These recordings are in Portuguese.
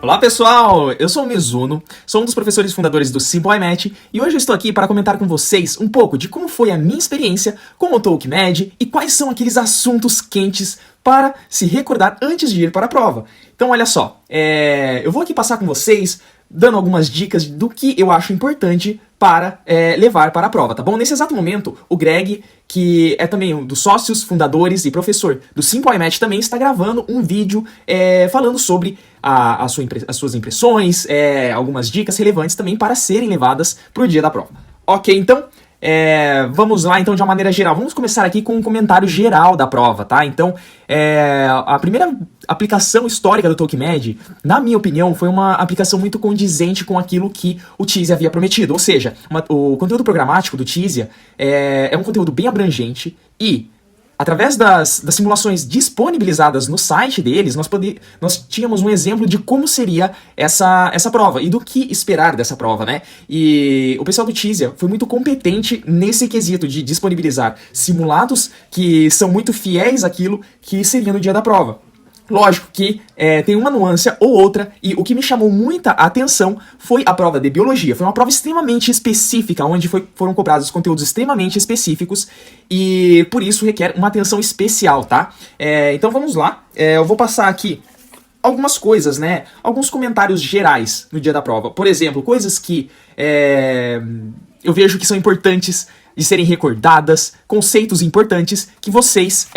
Olá pessoal, eu sou o Mizuno, sou um dos professores fundadores do Simple iMath e hoje eu estou aqui para comentar com vocês um pouco de como foi a minha experiência com o TalkMed e quais são aqueles assuntos quentes para se recordar antes de ir para a prova. Então olha só, eu vou aqui passar com vocês dando algumas dicas do que eu acho importante para levar para a prova, tá bom? Nesse exato momento, o Greg, que é também um dos sócios, fundadores e professor do Simple iMath, também está gravando um vídeo falando sobre as suas impressões, algumas dicas relevantes também para serem levadas para o dia da prova. Ok, então, vamos lá então de uma maneira geral. Vamos começar aqui com um comentário geral da prova, tá? Então, a primeira aplicação histórica do TalkMed, na minha opinião, foi uma aplicação muito condizente com aquilo que o Tizia havia prometido. Ou seja, o conteúdo programático do Tizia é um conteúdo bem abrangente e, através das simulações disponibilizadas no site deles, nós tínhamos um exemplo de como seria essa prova e do que esperar dessa prova, né? E o pessoal do Tizia foi muito competente nesse quesito de disponibilizar simulados que são muito fiéis àquilo que seria no dia da prova. Lógico que tem uma nuance ou outra, e o que me chamou muita atenção foi a prova de biologia. Foi uma prova extremamente específica, onde foram cobrados conteúdos extremamente específicos, e por isso requer uma atenção especial, tá? Então vamos lá, eu vou passar aqui algumas coisas, né? Alguns comentários gerais no dia da prova. Por exemplo, coisas que eu vejo que são importantes de serem recordadas, conceitos importantes que vocês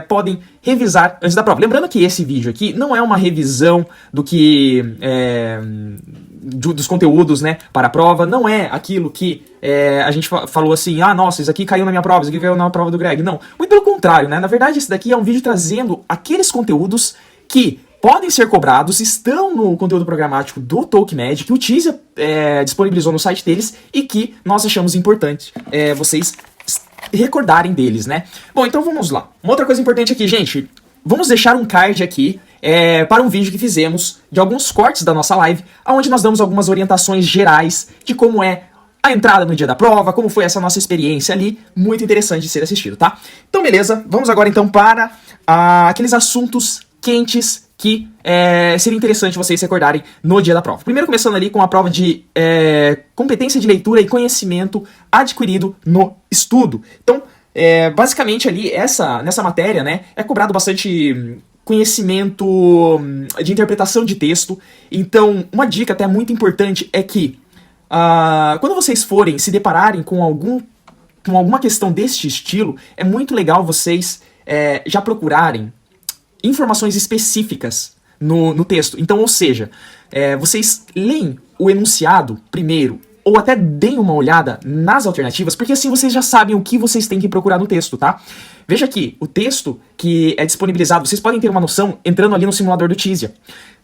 podem revisar antes da prova. Lembrando que esse vídeo aqui não é uma revisão do que dos conteúdos, né, para a prova, não é aquilo que a gente falou assim, ah, nossa, isso aqui caiu na minha prova, isso aqui caiu na prova do Greg. Não, muito pelo contrário, né? Na verdade, esse daqui é um vídeo trazendo aqueles conteúdos que podem ser cobrados, estão no conteúdo programático do TalkMed, que o Tizia disponibilizou no site deles e que nós achamos importante vocês recordarem deles, né? Bom, então vamos lá. Uma outra coisa importante aqui, gente, vamos deixar um card aqui para um vídeo que fizemos de alguns cortes da nossa live, onde nós damos algumas orientações gerais de como é a entrada no dia da prova, como foi essa nossa experiência ali, muito interessante de ser assistido, tá? Então beleza, vamos agora então para aqueles assuntos quentes que seria interessante vocês recordarem no dia da prova. Primeiro começando ali com a prova de competência de leitura e conhecimento adquirido no estudo. Então, basicamente ali, nessa matéria, né, é cobrado bastante conhecimento de interpretação de texto. Então, uma dica até muito importante é que quando vocês forem se depararem com alguma questão deste estilo, é muito legal vocês já procurarem informações específicas no texto. Então, ou seja, vocês leem o enunciado primeiro, ou até deem uma olhada nas alternativas, porque assim vocês já sabem o que vocês têm que procurar no texto, tá? Veja aqui, o texto que é disponibilizado, vocês podem ter uma noção entrando ali no simulador do Tizia.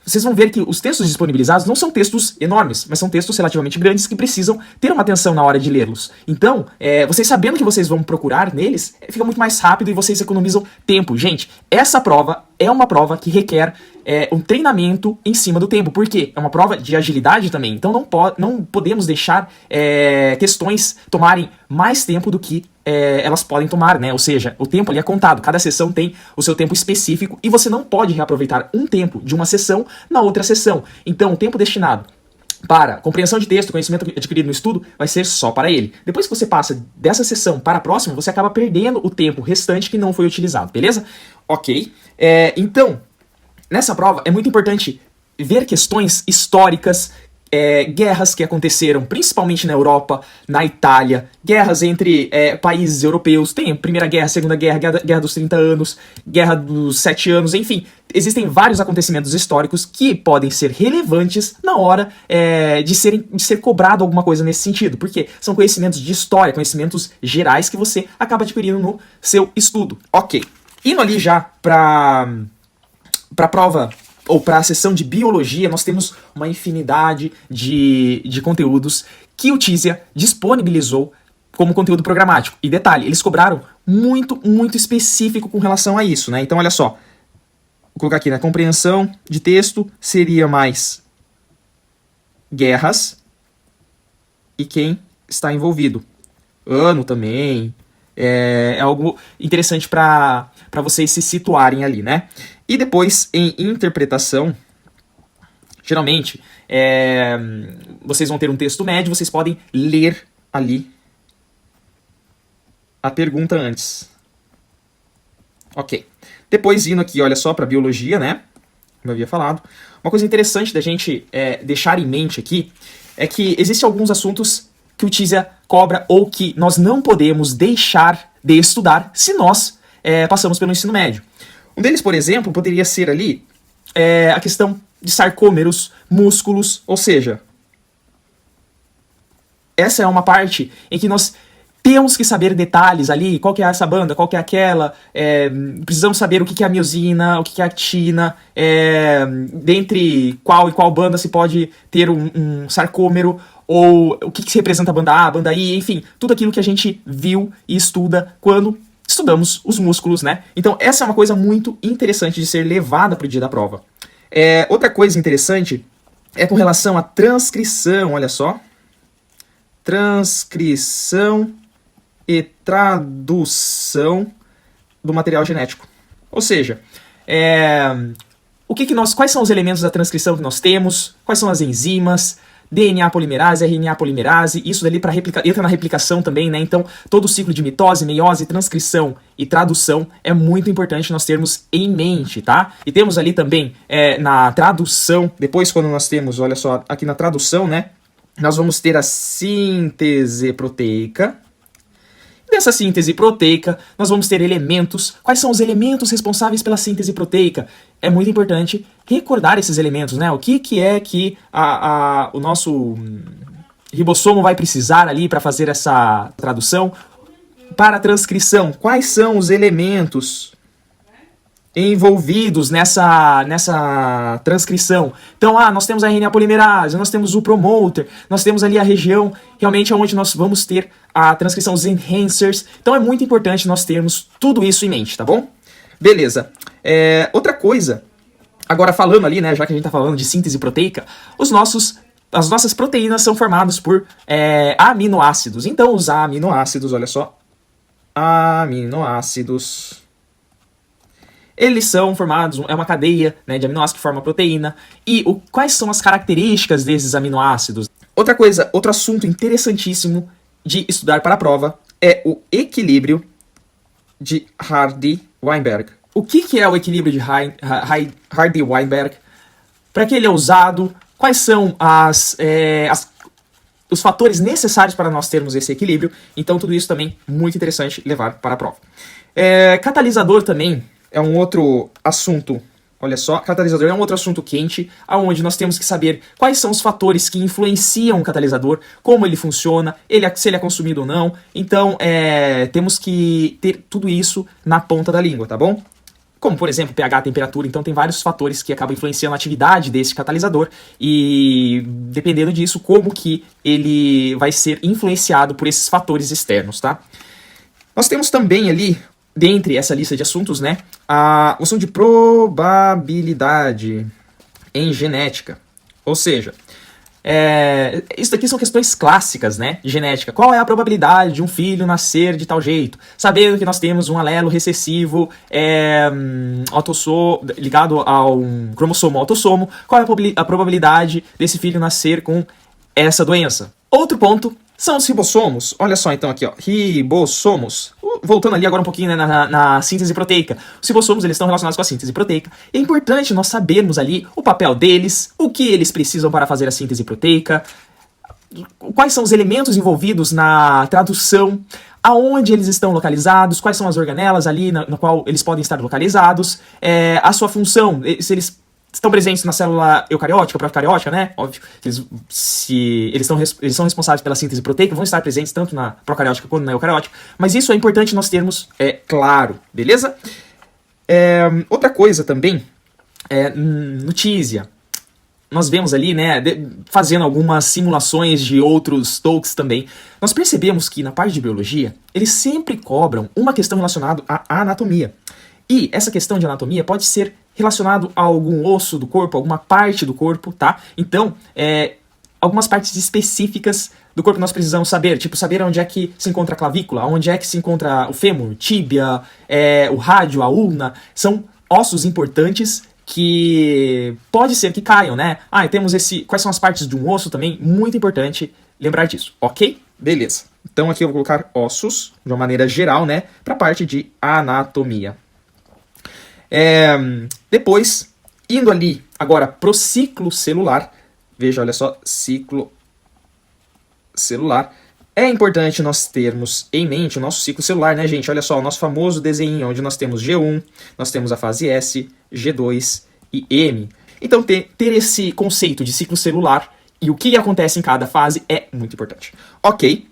Vocês vão ver que os textos disponibilizados não são textos enormes, mas são textos relativamente grandes que precisam ter uma atenção na hora de lê-los. Então, vocês sabendo que vocês vão procurar neles, fica muito mais rápido e vocês economizam tempo. Gente, essa prova é uma prova que requer um treinamento em cima do tempo, porque é uma prova de agilidade também. Então não podemos deixar questões tomarem mais tempo do que elas podem tomar, né? Ou seja, o tempo ali é contado, cada sessão tem o seu tempo específico e você não pode reaproveitar um tempo de uma sessão na outra sessão. Então, o tempo destinado para compreensão de texto, conhecimento adquirido no estudo, vai ser só para ele. Depois que você passa dessa sessão para a próxima, você acaba perdendo o tempo restante que não foi utilizado, beleza? Ok. Então, nessa prova é muito importante ver questões históricas, guerras que aconteceram principalmente na Europa, na Itália, guerras entre países europeus, tem Primeira Guerra, Segunda Guerra, Guerra dos 30 anos, Guerra dos 7 anos, enfim, existem vários acontecimentos históricos que podem ser relevantes na hora de ser cobrado alguma coisa nesse sentido, porque são conhecimentos de história, conhecimentos gerais que você acaba adquirindo no seu estudo. Ok, indo ali já para a prova ou para a sessão de biologia, nós temos uma infinidade de conteúdos que o Tizia disponibilizou como conteúdo programático. E detalhe, eles cobraram muito, muito específico com relação a isso, né? Então, olha só, vou colocar aqui, né? Compreensão de texto seria mais guerras e quem está envolvido. Ano também. É algo interessante para vocês se situarem ali, né? E depois, em interpretação, Geralmente, vocês vão ter um texto médio, vocês podem ler ali a pergunta antes. Ok. Depois indo aqui, olha só, para biologia, né? Como eu havia falado. Uma coisa interessante da gente deixar em mente aqui é que existem alguns assuntos que o TISIA cobra ou que nós não podemos deixar de estudar se nós passamos pelo ensino médio. Um deles, por exemplo, poderia ser ali a questão de sarcômeros, músculos, ou seja, essa é uma parte em que nós temos que saber detalhes ali, qual que é essa banda, qual que é aquela, precisamos saber o que é a miosina, o que é a actina, dentre qual e qual banda se pode ter um sarcômero, ou o que se representa a banda A, a banda I, enfim, tudo aquilo que a gente viu e estuda quando estudamos os músculos, né? Então essa é uma coisa muito interessante de ser levada para o dia da prova. Outra coisa interessante é com relação à transcrição, olha só. Transcrição e tradução do material genético. Ou seja, quais são os elementos da transcrição que nós temos, quais são as enzimas, DNA polimerase, RNA polimerase, isso dali entra na replicação também, né? Então, todo o ciclo de mitose, meiose, transcrição e tradução é muito importante nós termos em mente, tá? E temos ali também, na tradução, depois quando nós temos, olha só, aqui na tradução, né? Nós vamos ter a síntese proteica. Dessa síntese proteica, nós vamos ter elementos. Quais são os elementos responsáveis pela síntese proteica? É muito importante recordar esses elementos, né? O que é que o nosso ribossomo vai precisar ali para fazer essa tradução? Para a transcrição, quais são os elementos envolvidos nessa transcrição? Então, nós temos a RNA polimerase, nós temos o promoter, nós temos ali a região realmente onde nós vamos ter a transcrição, os enhancers. Então é muito importante nós termos tudo isso em mente, tá bom? Beleza. Outra coisa, agora falando ali, né, já que a gente tá falando de síntese proteica, as nossas proteínas são formadas por aminoácidos. Então os aminoácidos, olha só, aminoácidos, eles são formados, é uma cadeia, né, de aminoácidos que forma a proteína. E quais são as características desses aminoácidos? Outra coisa, outro assunto interessantíssimo de estudar para a prova é o equilíbrio de Hardy-Weinberg. O que é o equilíbrio de Hardy-Weinberg? Para que ele é usado? Quais são os fatores necessários para nós termos esse equilíbrio? Então tudo isso também muito interessante levar para a prova. Catalisador também é um outro assunto. Olha só, catalisador é um outro assunto quente, onde nós temos que saber quais são os fatores que influenciam o catalisador, como ele funciona, se ele é consumido ou não. Então, temos que ter tudo isso na ponta da língua, tá bom? Como, por exemplo, pH, temperatura. Então, tem vários fatores que acabam influenciando a atividade desse catalisador e, dependendo disso, como que ele vai ser influenciado por esses fatores externos, tá? Nós temos também ali, dentre essa lista de assuntos, né, a noção de probabilidade em genética. Ou seja, isso daqui são questões clássicas, né, de genética. Qual é a probabilidade de um filho nascer de tal jeito? Sabendo que nós temos um alelo recessivo ligado a um cromossomo autossomo, qual é a probabilidade desse filho nascer com essa doença? Outro ponto são os ribossomos. Olha só então aqui, ó, ribossomos. Voltando ali agora um pouquinho, né, na síntese proteica. Os ribossomos, eles estão relacionados com a síntese proteica. É importante nós sabermos ali o papel deles, o que eles precisam para fazer a síntese proteica, quais são os elementos envolvidos na tradução, aonde eles estão localizados, quais são as organelas ali na qual eles podem estar localizados, a sua função, se eles estão presentes na célula eucariótica, procariótica, né? Óbvio, eles são responsáveis pela síntese proteica, vão estar presentes tanto na procariótica quanto na eucariótica, mas isso é importante nós termos claro, beleza? Outra coisa também, no TISIA, nós vemos ali, né, fazendo algumas simulações de outros talks também, nós percebemos que na parte de biologia, eles sempre cobram uma questão relacionada à anatomia. E essa questão de anatomia pode ser relacionado a algum osso do corpo, alguma parte do corpo, tá? Então, algumas partes específicas do corpo nós precisamos saber, tipo saber onde é que se encontra a clavícula, onde é que se encontra o fêmur, tíbia, o rádio, a ulna, são ossos importantes que pode ser que caiam, né? E temos quais são as partes de um osso também, muito importante lembrar disso, ok? Beleza. Então aqui eu vou colocar ossos, de uma maneira geral, né? Para a parte de anatomia. Depois, indo ali agora pro ciclo celular, veja, olha só, ciclo celular. É importante nós termos em mente o nosso ciclo celular, né, gente? Olha só, o nosso famoso desenho, onde nós temos G1, nós temos a fase S, G2 e M. Então, ter esse conceito de ciclo celular e o que acontece em cada fase é muito importante. Ok,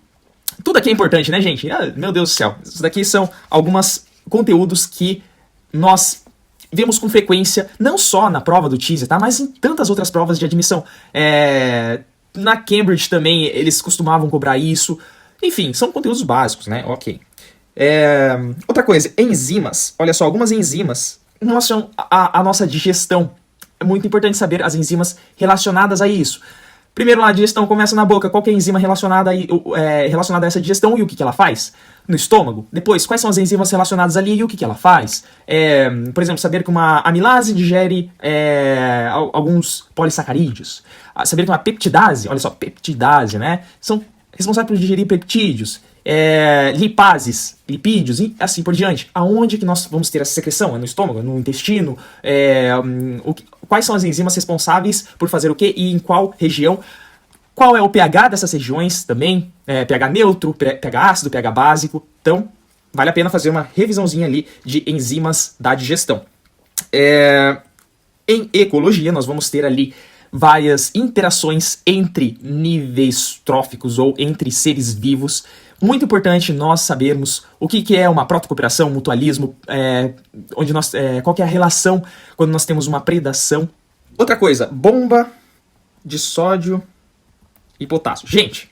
tudo aqui é importante, né, gente? Meu Deus do céu, isso daqui são alguns conteúdos que nós vemos com frequência, não só na prova do TISA, tá? Mas em tantas outras provas de admissão. Na Cambridge também eles costumavam cobrar isso. Enfim, são conteúdos básicos, né? Ok. Outra coisa, enzimas. Olha só, algumas enzimas mostram a nossa digestão. É muito importante saber as enzimas relacionadas a isso. Primeiro lá, a digestão começa na boca. Qual que é a enzima relacionada a essa digestão e o que ela faz? No estômago. Depois, quais são as enzimas relacionadas ali e o que ela faz? Por exemplo, saber que uma amilase digere alguns polissacarídeos. Saber que uma peptidase, olha só, peptidase, né? São responsáveis por digerir peptídeos. Lipases, lipídios e assim por diante. Aonde que nós vamos ter essa secreção? É no estômago? É no intestino? Quais são as enzimas responsáveis por fazer o quê e em qual região? Qual é o pH dessas regiões também? pH neutro, pH ácido, pH básico. Então, vale a pena fazer uma revisãozinha ali de enzimas da digestão. Em ecologia, nós vamos ter ali várias interações entre níveis tróficos ou entre seres vivos. Muito importante nós sabermos o que é uma protocooperação, mutualismo, qual que é a relação quando nós temos uma predação. Outra coisa, bomba de sódio e potássio. Gente,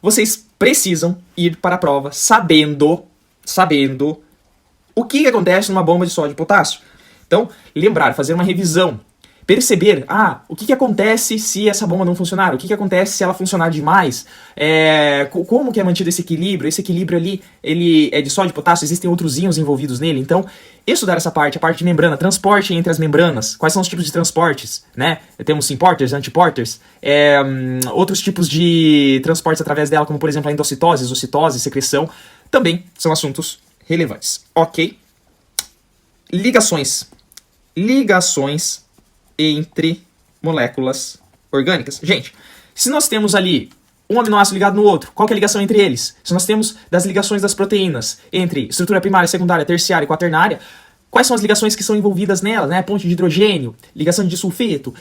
vocês precisam ir para a prova sabendo o que acontece numa bomba de sódio e potássio. Então, lembrar, fazer uma revisão. Perceber, o que acontece se essa bomba não funcionar? O que acontece se ela funcionar demais? Como que é mantido esse equilíbrio? Esse equilíbrio ali, ele é de sódio e potássio, existem outros íons envolvidos nele. Então, estudar essa parte, a parte de membrana, transporte entre as membranas. Quais são os tipos de transportes? Né? Temos importers, antiporters, outros tipos de transportes através dela, como por exemplo a endocitose, exocitose, secreção, também são assuntos relevantes. Ok? Ligações entre moléculas orgânicas. Gente, se nós temos ali um aminoácido ligado no outro, qual que é a ligação entre eles? Se nós temos das ligações das proteínas entre estrutura primária, secundária, terciária e quaternária, quais são as ligações que são envolvidas nelas, né? Ponte de hidrogênio, ligação de disulfeto,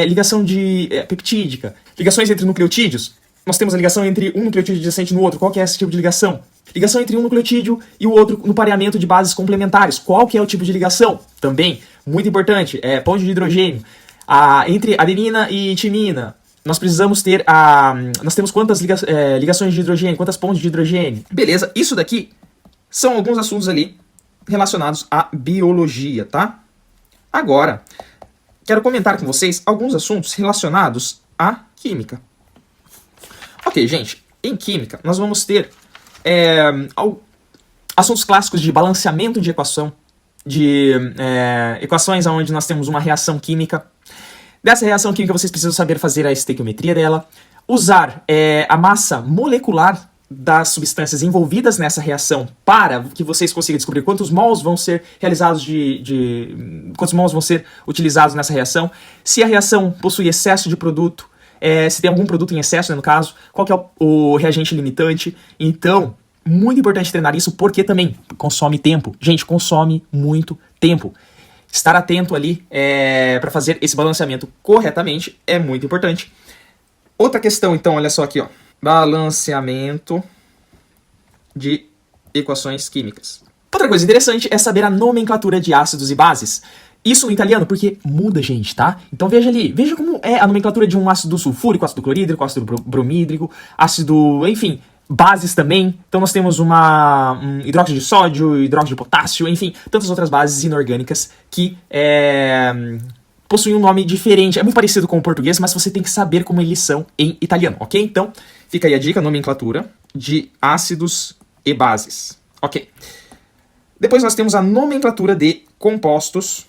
ligação de peptídica, ligações entre nucleotídeos. Nós temos a ligação entre um nucleotídeo adjacente no outro. Qual que é esse tipo de ligação? Ligação entre um nucleotídeo e o outro no pareamento de bases complementares. Qual que é o tipo de ligação? Também, muito importante, ponte de hidrogênio. Entre adenina e timina, nós precisamos ter nós temos quantas ligações de hidrogênio, quantas pontes de hidrogênio. Beleza, isso daqui são alguns assuntos ali relacionados à biologia, tá? Agora, quero comentar com vocês alguns assuntos relacionados à química. Ok, gente, em química nós vamos ter assuntos clássicos de balanceamento de equação, de equações onde nós temos uma reação química. Dessa reação química vocês precisam saber fazer a estequiometria dela, usar a massa molecular das substâncias envolvidas nessa reação para que vocês consigam descobrir quantos mols vão ser realizados quantos mols vão ser utilizados nessa reação, se a reação possui excesso de produto, se tem algum produto em excesso, né, no caso, qual que é o reagente limitante. Então, muito importante treinar isso, porque também consome tempo. Gente, consome muito tempo. Estar atento ali para fazer esse balanceamento corretamente é muito importante. Outra questão, então, olha só aqui, ó. Balanceamento de equações químicas. Outra coisa interessante é saber a nomenclatura de ácidos e bases. Isso no italiano, porque muda, gente, tá? Então veja ali, veja como é a nomenclatura de um ácido sulfúrico, ácido clorídrico, ácido bromídrico, ácido, enfim, bases também. Então nós temos um hidróxido de sódio, hidróxido de potássio, enfim, tantas outras bases inorgânicas que possuem um nome diferente. É muito parecido com o português, mas você tem que saber como eles são em italiano, ok? Então, fica aí a dica, nomenclatura de ácidos e bases. Ok. Depois nós temos a nomenclatura de compostos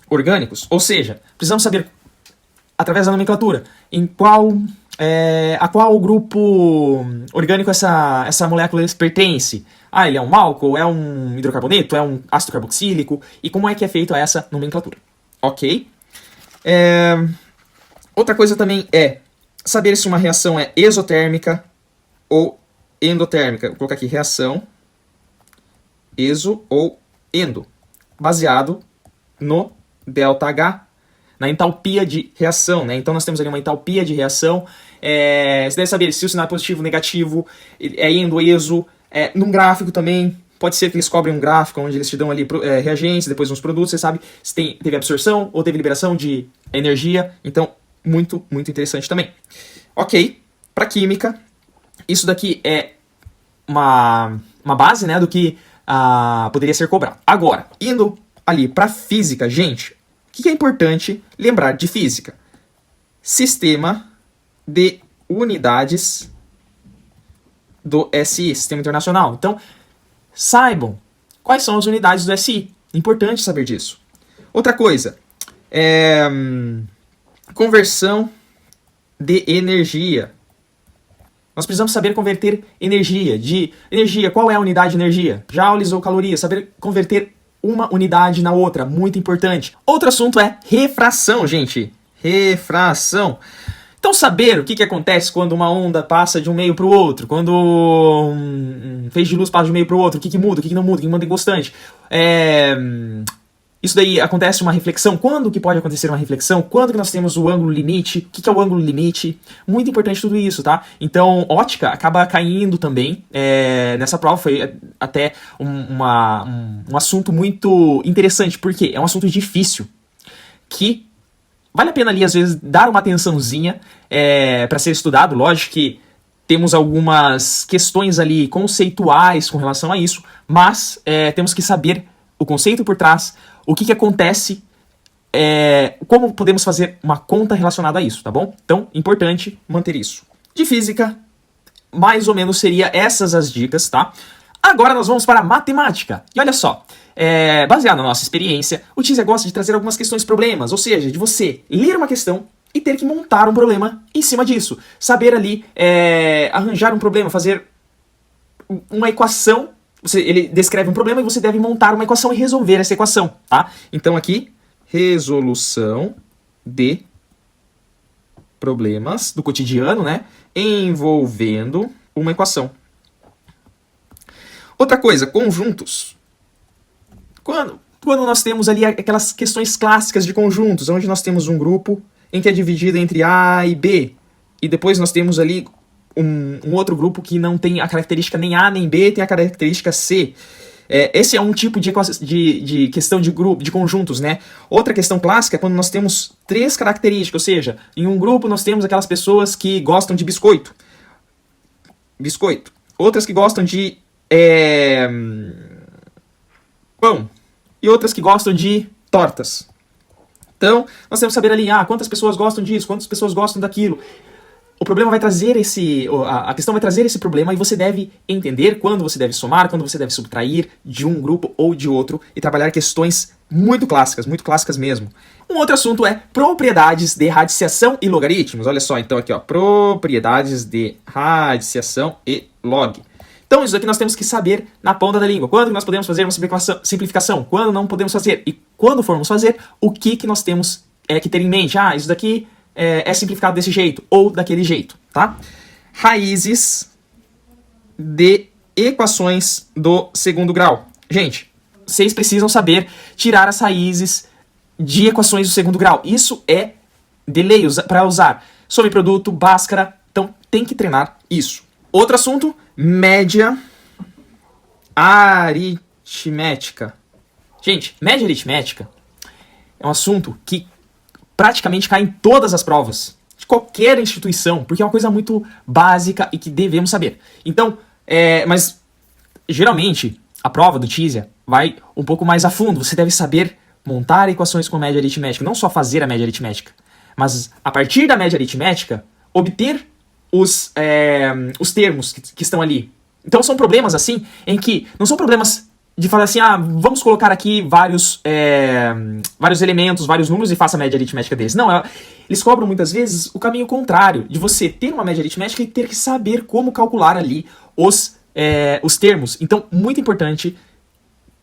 orgânicos, ou seja, precisamos saber, através da nomenclatura, a qual grupo orgânico essa molécula pertence. Ah, ele é um álcool, é um hidrocarboneto, é um ácido carboxílico, e como é que é feita essa nomenclatura. Ok? Outra coisa também é saber se uma reação é exotérmica ou endotérmica. Vou colocar aqui reação exo ou endo, baseado no ΔH, na entalpia de reação, né? Então nós temos ali uma entalpia de reação. Você deve saber se o sinal é positivo, negativo, é endo, exo. Num gráfico também, pode ser que eles cobrem um gráfico onde eles te dão ali reagentes, depois uns produtos, você sabe se teve absorção ou teve liberação de energia. Então, muito, muito interessante também. Ok, para química, isso daqui é uma base, né, do que poderia ser cobrado. Agora, indo ali para física, gente, o que é importante lembrar de física? Sistema de unidades do SI, Sistema Internacional. Então, saibam quais são as unidades do SI. Importante saber disso. Outra coisa, conversão de energia. Nós precisamos saber converter energia. Qual é a unidade de energia? Joules ou calorias. Saber converter uma unidade na outra. Muito importante. Outro assunto é refração, gente. Refração. Então, saber o que acontece quando uma onda passa de um meio para o outro, quando um feixe de luz passa de um meio para o outro, o que muda, o que não muda, o que manda inconstante. Isso daí acontece uma reflexão. Quando que pode acontecer uma reflexão? Quando que nós temos o ângulo limite? O que é o ângulo limite? Muito importante tudo isso, tá? Então, ótica acaba caindo também. Nessa prova foi até um assunto muito interessante, porque é um assunto difícil, que vale a pena ali, às vezes, dar uma atençãozinha para ser estudado. Lógico que temos algumas questões ali conceituais com relação a isso, mas temos que saber o conceito por trás, o que acontece, como podemos fazer uma conta relacionada a isso, tá bom? Então, importante manter isso. De física, mais ou menos seria essas as dicas, tá? Agora nós vamos para a matemática. E olha só, baseado na nossa experiência, o Teaser gosta de trazer algumas questões problemas, ou seja, de você ler uma questão e ter que montar um problema em cima disso. Saber ali arranjar um problema, fazer uma equação. Ele descreve um problema e você deve montar uma equação e resolver essa equação, tá? Então aqui, resolução de problemas do cotidiano, né? Envolvendo uma equação. Outra coisa, conjuntos. Quando nós temos ali aquelas questões clássicas de conjuntos, onde nós temos um grupo em que é dividido entre A e B, e depois nós temos ali um outro grupo que não tem a característica nem A nem B, tem a característica C. Esse é um tipo de questão de grupo, de conjuntos, né? Outra questão clássica é quando nós temos 3 características, ou seja, em um grupo nós temos aquelas pessoas que gostam de biscoito. Outras que gostam de pão. E outras que gostam de tortas. Então, nós temos que saber ali, quantas pessoas gostam disso, quantas pessoas gostam daquilo. O problema vai trazer a questão vai trazer esse problema e você deve entender quando você deve somar, quando você deve subtrair de um grupo ou de outro e trabalhar questões muito clássicas mesmo. Um outro assunto é propriedades de radiciação e logaritmos. Olha só, então aqui, ó, propriedades de radiciação e log. Então isso aqui nós temos que saber na ponta da língua. Quando que nós podemos fazer uma simplificação? Quando não podemos fazer? E quando formos fazer, o que nós temos que ter em mente? Isso daqui é simplificado desse jeito ou daquele jeito, tá? Raízes de equações do segundo grau. Gente, vocês precisam saber tirar as raízes de equações do segundo grau. Isso é de lei para usar sobreproduto, Bhaskara. Então tem que treinar isso. Outro assunto, média aritmética. Gente, média aritmética é um assunto que praticamente cai em todas as provas de qualquer instituição, porque é uma coisa muito básica e que devemos saber. Então, mas geralmente a prova do TISIA vai um pouco mais a fundo. Você deve saber montar equações com média aritmética, não só fazer a média aritmética, mas a partir da média aritmética obter os termos que estão ali. Então são problemas assim em que não são problemas de falar assim, vamos colocar aqui vários elementos, vários números e faça a média aritmética deles. Não, eles cobram muitas vezes o caminho contrário, de você ter uma média aritmética e ter que saber como calcular ali os termos. Então, muito importante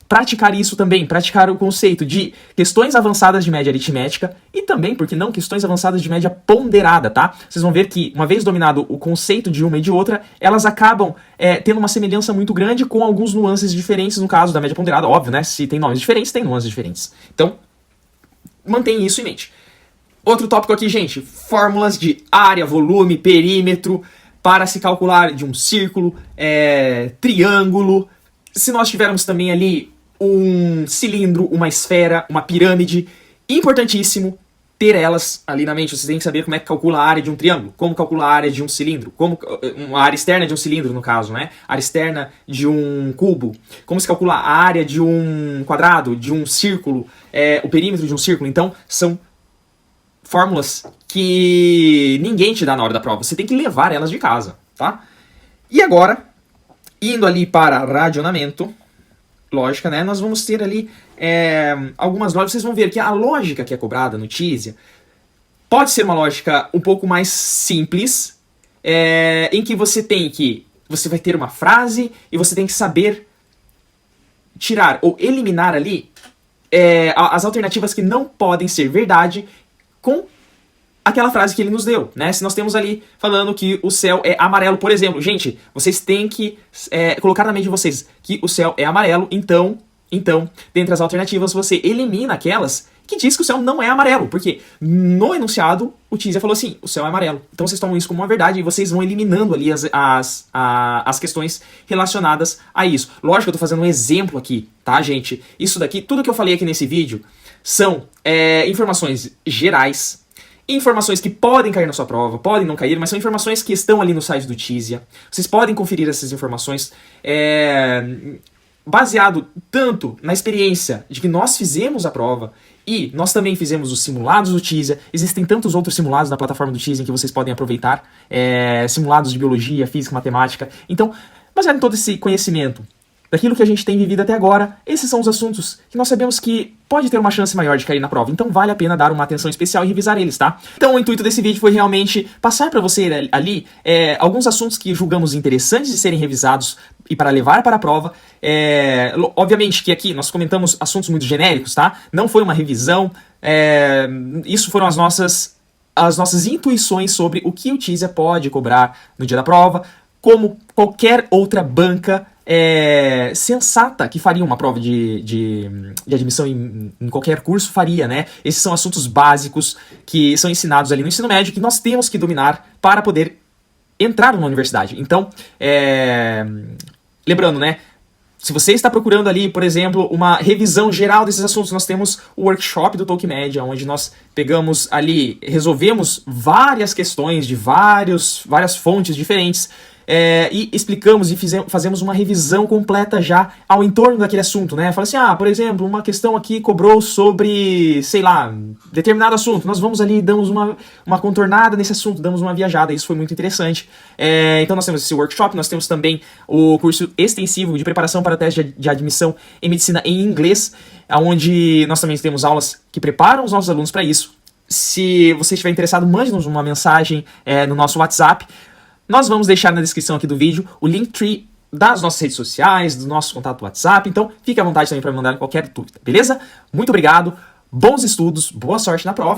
praticar isso também, praticar o conceito de questões avançadas de média aritmética e também, por que não, questões avançadas de média ponderada, tá? Vocês vão ver que, uma vez dominado o conceito de uma e de outra, elas acabam tendo uma semelhança muito grande com alguns nuances diferentes no caso da média ponderada, óbvio, né? Se tem nomes diferentes, tem nuances diferentes. Então, mantenha isso em mente. Outro tópico aqui, gente, fórmulas de área, volume, perímetro, para se calcular de um círculo, triângulo. Se nós tivermos também ali um cilindro, uma esfera, uma pirâmide, importantíssimo ter elas ali na mente. Você tem que saber como é que calcula a área de um triângulo, como calcula a área de um cilindro, como a área externa de um cilindro, no caso, né? A área externa de um cubo, como se calcula a área de um quadrado, de um círculo, o perímetro de um círculo. Então, são fórmulas que ninguém te dá na hora da prova. Você tem que levar elas de casa, tá? E agora, indo ali para racionamento, lógica, né? Nós vamos ter ali algumas lógicas. Vocês vão ver que a lógica que é cobrada no TISIA pode ser uma lógica um pouco mais simples, em que você vai ter uma frase e você tem que saber tirar ou eliminar ali as alternativas que não podem ser verdade com aquela frase que ele nos deu, né? Se nós temos ali falando que o céu é amarelo, por exemplo, gente, vocês têm que colocar na mente de vocês que o céu é amarelo, então, dentre as alternativas, você elimina aquelas que diz que o céu não é amarelo, porque no enunciado o TISIA falou assim, o céu é amarelo. Então vocês tomam isso como uma verdade e vocês vão eliminando ali as questões relacionadas a isso. Lógico que eu tô fazendo um exemplo aqui, tá, gente? Isso daqui, tudo que eu falei aqui nesse vídeo são informações gerais, informações que podem cair na sua prova, podem não cair, mas são informações que estão ali no site do TISIA. Vocês podem conferir essas informações baseado tanto na experiência de que nós fizemos a prova e nós também fizemos os simulados do TISIA. Existem tantos outros simulados na plataforma do TISIA em que vocês podem aproveitar, simulados de biologia, física, matemática. Então, baseado em todo esse conhecimento daquilo que a gente tem vivido até agora, esses são os assuntos que nós sabemos que pode ter uma chance maior de cair na prova. Então vale a pena dar uma atenção especial e revisar eles, tá? Então o intuito desse vídeo foi realmente passar para você ali alguns assuntos que julgamos interessantes de serem revisados e para levar para a prova. Obviamente que aqui nós comentamos assuntos muito genéricos, tá? Não foi uma revisão, isso foram as nossas intuições sobre o que o TISIA pode cobrar no dia da prova, como qualquer outra banca sensata que faria uma prova de admissão em qualquer curso faria, né? Esses são assuntos básicos que são ensinados ali no ensino médio que nós temos que dominar para poder entrar numa universidade. Então, lembrando, né? Se você está procurando ali, por exemplo, uma revisão geral desses assuntos, nós temos o workshop do Talkmedia, onde nós pegamos ali, resolvemos várias questões de várias fontes diferentes, e explicamos e fazemos uma revisão completa já ao entorno daquele assunto, né? Fala assim, por exemplo, uma questão aqui cobrou sobre, sei lá, determinado assunto. Nós vamos ali, damos uma contornada nesse assunto, damos uma viajada. Isso foi muito interessante. Então nós temos esse workshop, nós temos também o curso extensivo de preparação para teste de admissão em medicina em inglês, onde nós também temos aulas que preparam os nossos alunos para isso. Se você estiver interessado, mande-nos uma mensagem no nosso WhatsApp. Nós vamos deixar na descrição aqui do vídeo o Linktree das nossas redes sociais, do nosso contato WhatsApp, então fique à vontade também para mandar qualquer dúvida, beleza? Muito obrigado, bons estudos, boa sorte na prova.